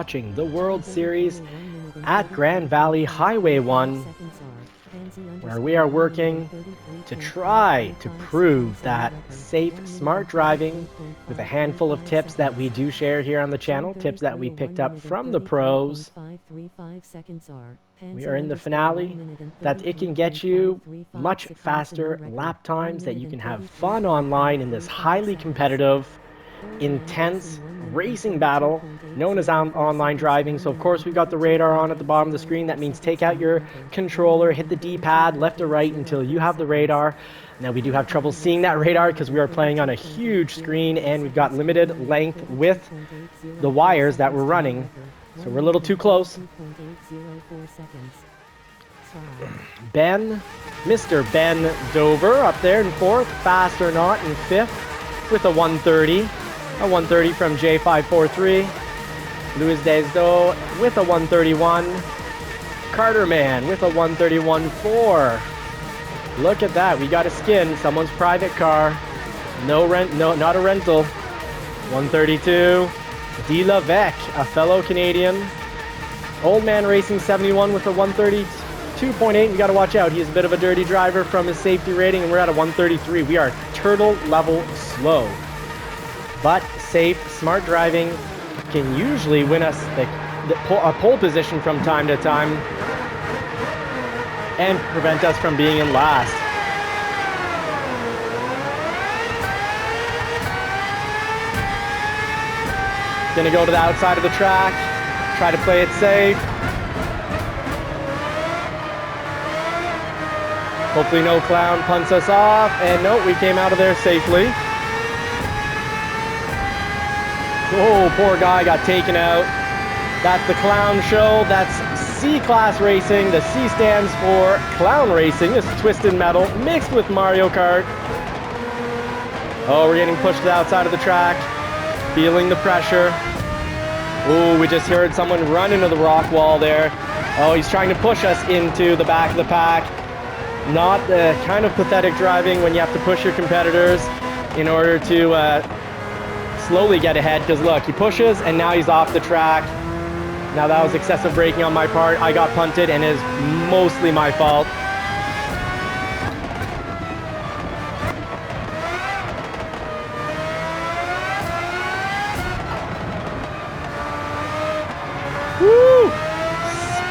Watching the World Series at Grand Valley Highway 1, where we are working to try to prove that safe, smart driving with a handful of tips that we do share here on the channel, tips that we picked up from the pros. We are in the finale, that it can get you much faster lap times, that you can have fun online in this highly competitive, intense racing battle known as online driving. So of course we've got the radar on at the bottom of the screen. That means take out your controller, hit the D-pad left or right until you have the radar. Now we do have trouble seeing that radar because we are playing on a huge screen and we've got limited length with the wires that we're running, so we're a little too close. Mr. Ben Dover up there in fourth, Fast or Not in fifth with a 130. A 130 from J543. Luis Desdo with a 131. Carterman with a 131.4. Look at that, we got a skin, someone's private car. No, not a rental. 132. De La Vec, a fellow Canadian. Old Man Racing 71 with a 132.8. We got to watch out. He's a bit of a dirty driver from his safety rating, and we're at a 133. We are turtle level slow. But safe, smart driving can usually win us a pole position from time to time and prevent us from being in last. Gonna go to the outside of the track, try to play it safe. Hopefully no clown punts us off, and nope, we came out of there safely. Oh, poor guy got taken out. That's the clown show. That's C-Class Racing. The C stands for clown racing. This is Twisted Metal mixed with Mario Kart. Oh, we're getting pushed to the outside of the track. Feeling the pressure. Oh, we just heard someone run into the rock wall there. Oh, he's trying to push us into the back of the pack. Not the kind of pathetic driving when you have to push your competitors in order to slowly get ahead, because look, he pushes and now he's off the track. Now that was excessive braking on my part. I got punted and it is mostly my fault. Woo!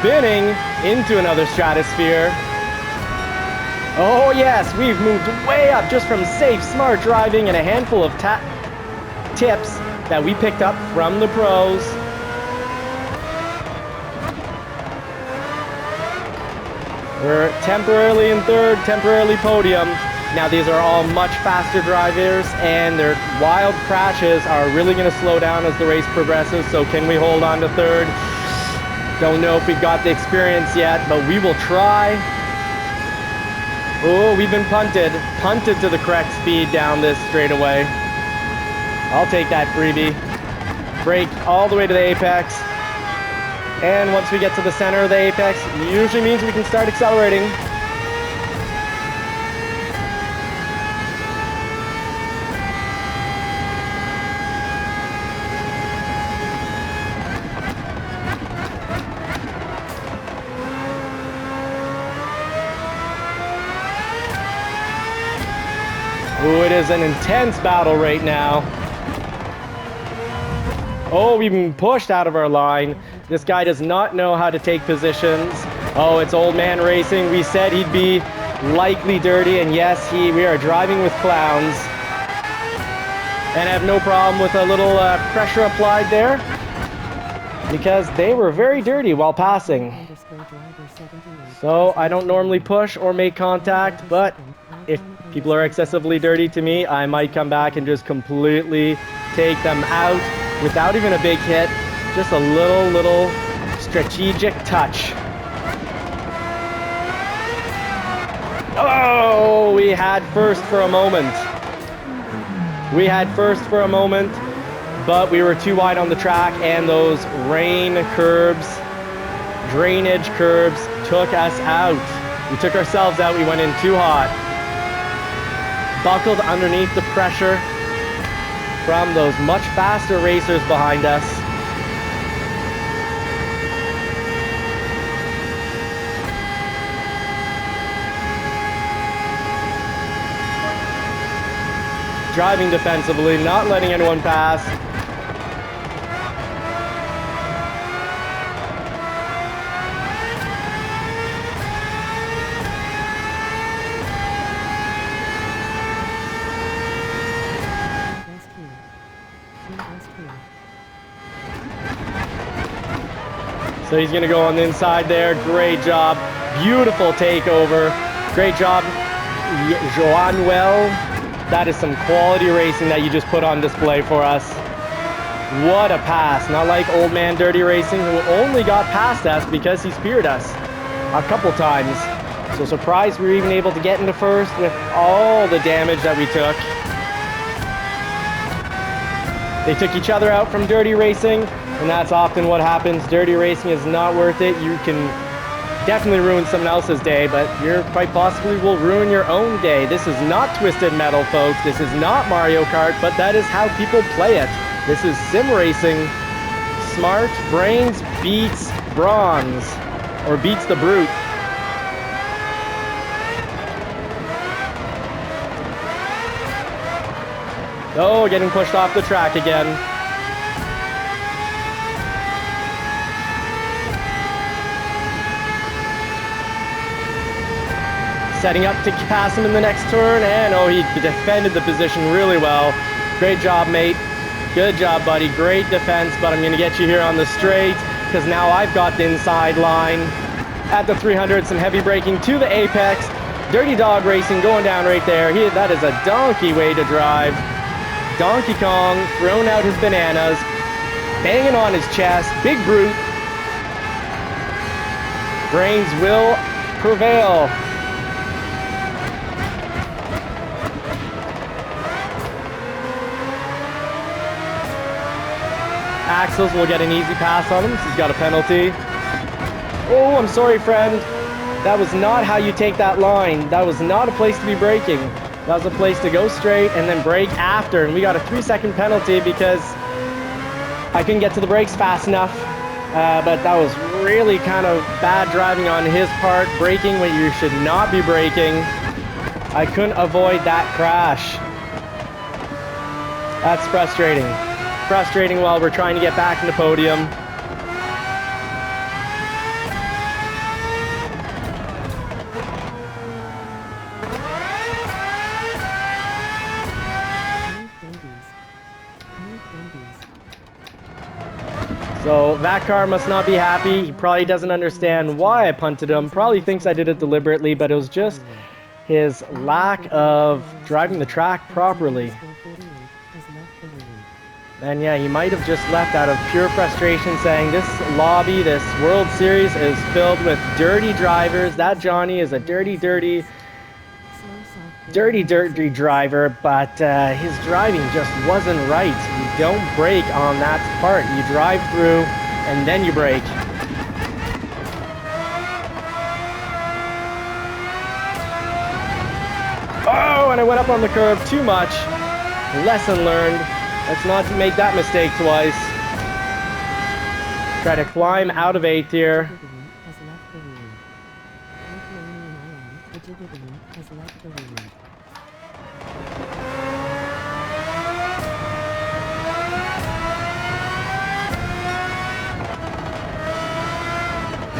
Spinning into another stratosphere. Oh yes, we've moved way up just from safe, smart driving and a handful of tips that we picked up from the pros. We're temporarily in third, temporarily podium. Now these are all much faster drivers and their wild crashes are really going to slow down as the race progresses. So can we hold on to third? Don't know if we've got the experience yet, but we will try. Oh, we've been punted to the correct speed down this straightaway. I'll take that freebie. Brake all the way to the apex. And once we get to the center of the apex, usually means we can start accelerating. Ooh, it is an intense battle right now. Oh, we've been pushed out of our line. This guy does not know how to take positions. Oh, it's Old Man Racing. We said he'd be likely dirty, and yes, we are driving with clowns. And I have no problem with a little pressure applied there, because they were very dirty while passing. So I don't normally push or make contact, but if people are excessively dirty to me, I might come back and just completely take them out without even a big hit. Just a little strategic touch. Oh, we had first for a moment. But we were too wide on the track, and those drainage curbs took us out. We took ourselves out, we went in too hot. Buckled underneath the pressure from those much faster racers behind us. driving defensively, not letting anyone pass. So he's going to go on the inside there. Great job. Beautiful takeover. Great job, Joanuel. That is some quality racing that you just put on display for us. What a pass. Not like old man Dirty Racing, who only got past us because he speared us a couple times. So surprised we were even able to get into first with all the damage that we took. They took each other out from Dirty Racing, and that's often what happens. Dirty Racing is not worth it. You can definitely ruin someone else's day, but you quite possibly will ruin your own day. This is not Twisted Metal, folks. This is not Mario Kart, but that is how people play it. This is sim racing. Smart brains beats bronze, or beats the brute. Oh, getting pushed off the track again. Setting up to pass him in the next turn, and oh, he defended the position really well. Great job, mate. Good job, buddy. Great defense, but I'm going to get you here on the straight, because now I've got the inside line. At the 300, some heavy braking to the apex. Dirty Dog Racing going down right there. That is a donkey way to drive. Donkey Kong throwing out his bananas, banging on his chest. Big brute. Brains will prevail. Axels will get an easy pass on him. He's got a penalty. Oh, I'm sorry, friend. That was not how you take that line. That was not a place to be braking. That was a place to go straight and then brake after. And we got a 3-second penalty because I couldn't get to the brakes fast enough. But that was really kind of bad driving on his part. Braking when you should not be braking. I couldn't avoid that crash. That's frustrating. Frustrating while we're trying to get back in the podium. So that car must not be happy. He probably doesn't understand why I punted him. Probably thinks I did it deliberately, but it was just his lack of driving the track properly. And yeah, he might have just left out of pure frustration, saying this lobby, this World Series is filled with dirty drivers. That Johnny is a dirty driver, but his driving just wasn't right. You don't brake on that part. You drive through and then you brake. Oh, and I went up on the curb too much. Lesson learned. Let's not make that mistake twice. Try to climb out of 8th here.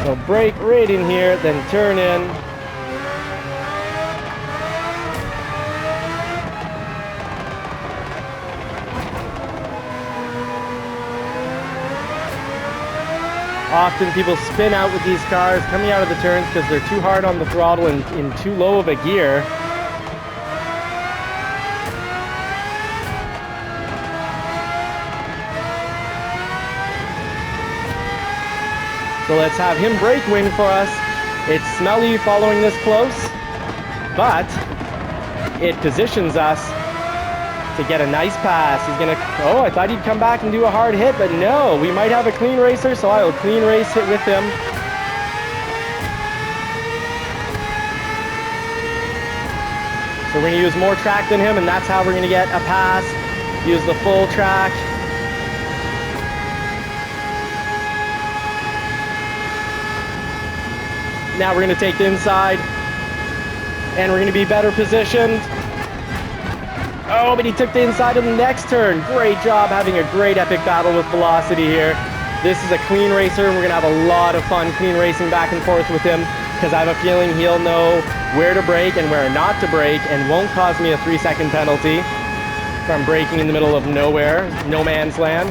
So brake right in here, then turn in. Often people spin out with these cars coming out of the turns because they're too hard on the throttle and in too low of a gear. So let's have him brake win for us. It's smelly following this close, but it positions us to get a nice pass. He's gonna, oh, I thought he'd come back and do a hard hit, but no, we might have a clean racer, so I will clean race it with him. So we're gonna use more track than him, and that's how we're gonna get a pass. Use the full track. Now we're gonna take the inside, and we're gonna be better positioned. Oh, but he took the inside of the next turn. Great job having a great epic battle with Velocity here. This is a clean racer, and we're going to have a lot of fun clean racing back and forth with him, because I have a feeling he'll know where to brake and where not to brake, and won't cause me a 3-second penalty from braking in the middle of nowhere, no man's land.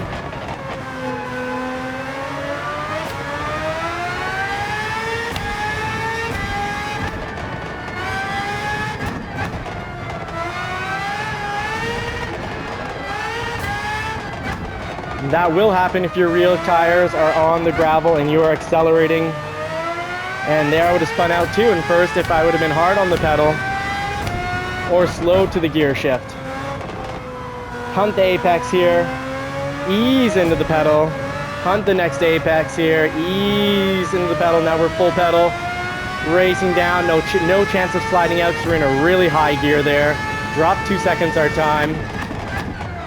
That will happen if your real tires are on the gravel and you are accelerating. And there I would have spun out too in first if I would have been hard on the pedal or slow to the gear shift. Hunt the apex here, ease into the pedal, hunt the next apex here, ease into the pedal. Now we're full pedal, racing down, no chance of sliding out because we're in a really high gear there. Drop 2 seconds our time,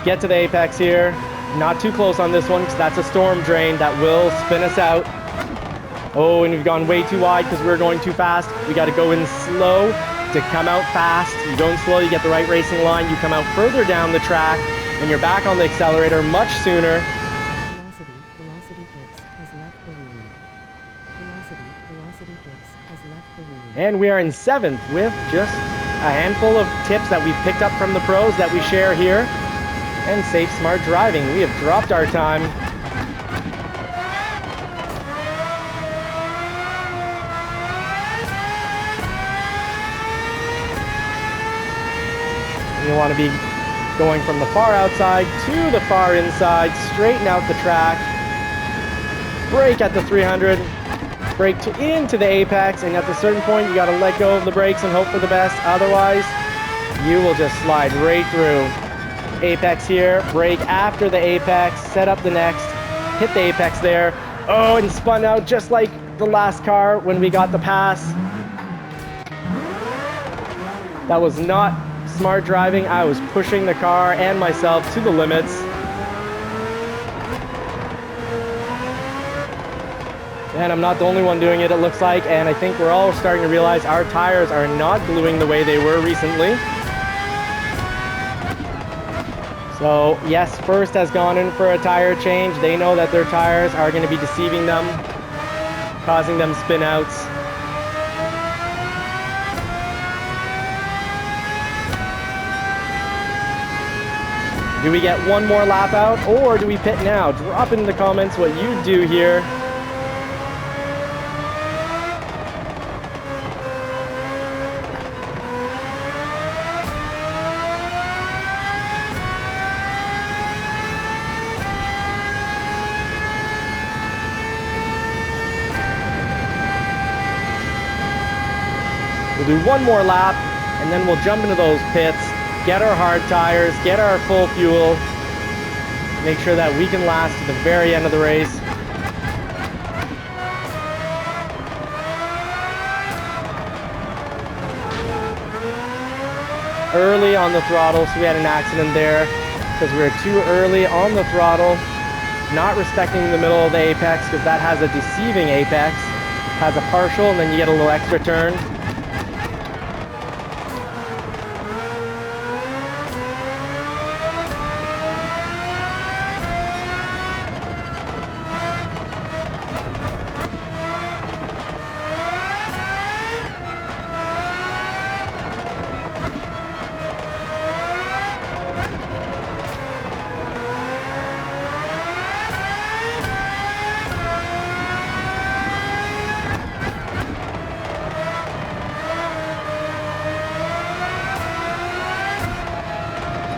get to the apex here. Not too close on this one because that's a storm drain that will spin us out. Oh, and we've gone way too wide because we're going too fast. We got to go in slow to come out fast. You go in slow, you get the right racing line, you come out further down the track, and you're back on the accelerator much sooner. Velocity Pits has left the room. Velocity Pits has left the room. And we are in 7th with just a handful of tips that we've picked up from the pros that we share here. And safe, smart driving. We have dropped our time. You want to be going from the far outside to the far inside, straighten out the track, brake at the 300, brake into the apex, and at a certain point you got to let go of the brakes and hope for the best. Otherwise, you will just slide right through. Apex here, brake after the apex, set up the next, hit the apex there. Oh, and spun out just like the last car when we got the pass. That was not smart driving. I was pushing the car and myself to the limits. And I'm not the only one doing it, it looks like, and I think we're all starting to realize our tires are not gluing the way they were recently. So yes, First has gone in for a tire change. They know that their tires are going to be deceiving them, causing them spin outs. Do we get one more lap out, or do we pit now? Drop in the comments what you do here. We'll do one more lap, and then we'll jump into those pits, get our hard tires, get our full fuel, make sure that we can last to the very end of the race. Early on the throttle, so we had an accident there because we were too early on the throttle, not respecting the middle of the apex because that has a deceiving apex, has a partial, and then you get a little extra turn.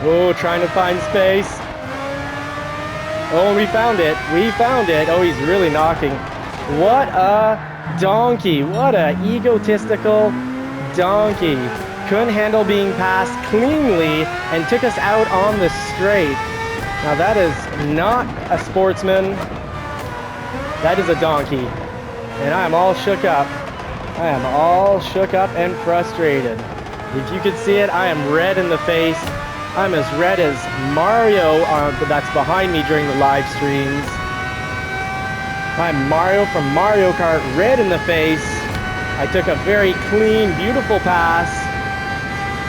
Oh, trying to find space. Oh, we found it. We found it. Oh, he's really knocking. What a donkey. What a egotistical donkey. Couldn't handle being passed cleanly and took us out on the straight. Now that is not a sportsman. That is a donkey. And I am all shook up. I am all shook up and frustrated. If you could see it, I am red in the face. I'm as red as Mario that's behind me during the live streams. I'm Mario from Mario Kart, red in the face. I took a very clean, beautiful pass,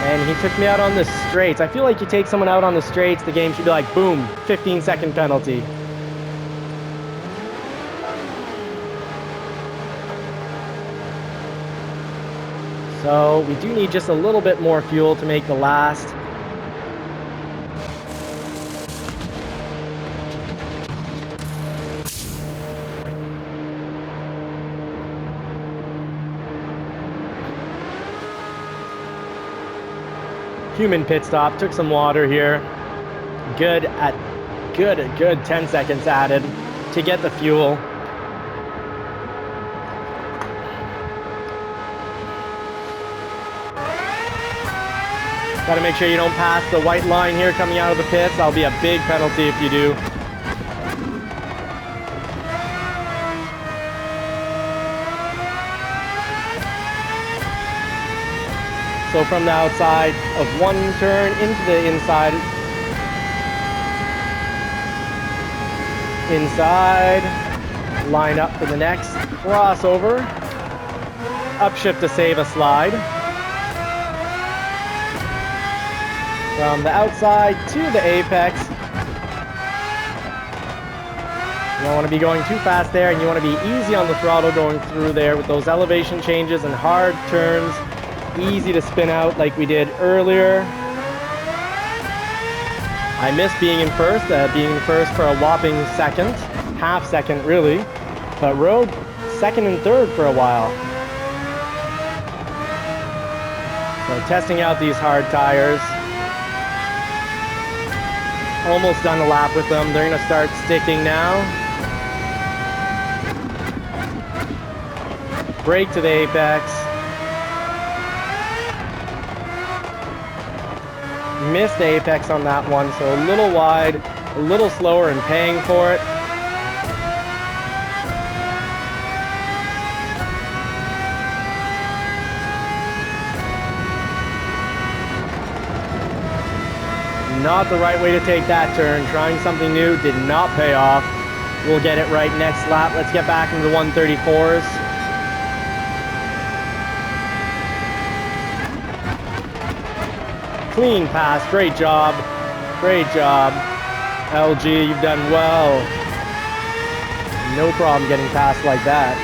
And he took me out on the straights. I feel like you take someone out on the straights, the game should be like, boom, 15-second penalty. So we do need just a little bit more fuel to make the last. Human pit stop, took some water here. Good 10 seconds added to get the fuel. Got to make sure you don't pass the white line here coming out of the pits. That'll be a big penalty if you do. So from the outside of one turn into the inside. Inside. Line up for the next crossover. Upshift to save a slide. From the outside to the apex. You don't want to be going too fast there, and you want to be easy on the throttle going through there with those elevation changes and hard turns. Easy to spin out like we did earlier. I missed being in first for a whopping second, half second really, but rode second and third for a while. So testing out these hard tires. Almost done a lap with them. They're going to start sticking now. Brake to the apex. Missed the apex on that one, so a little wide, a little slower and paying for it. Not the right way to take that turn. Trying something new did not pay off. We'll get it right next lap. Let's get back into the 134s. Clean pass. Great job. Great job. LG, you've done well. No problem getting past like that.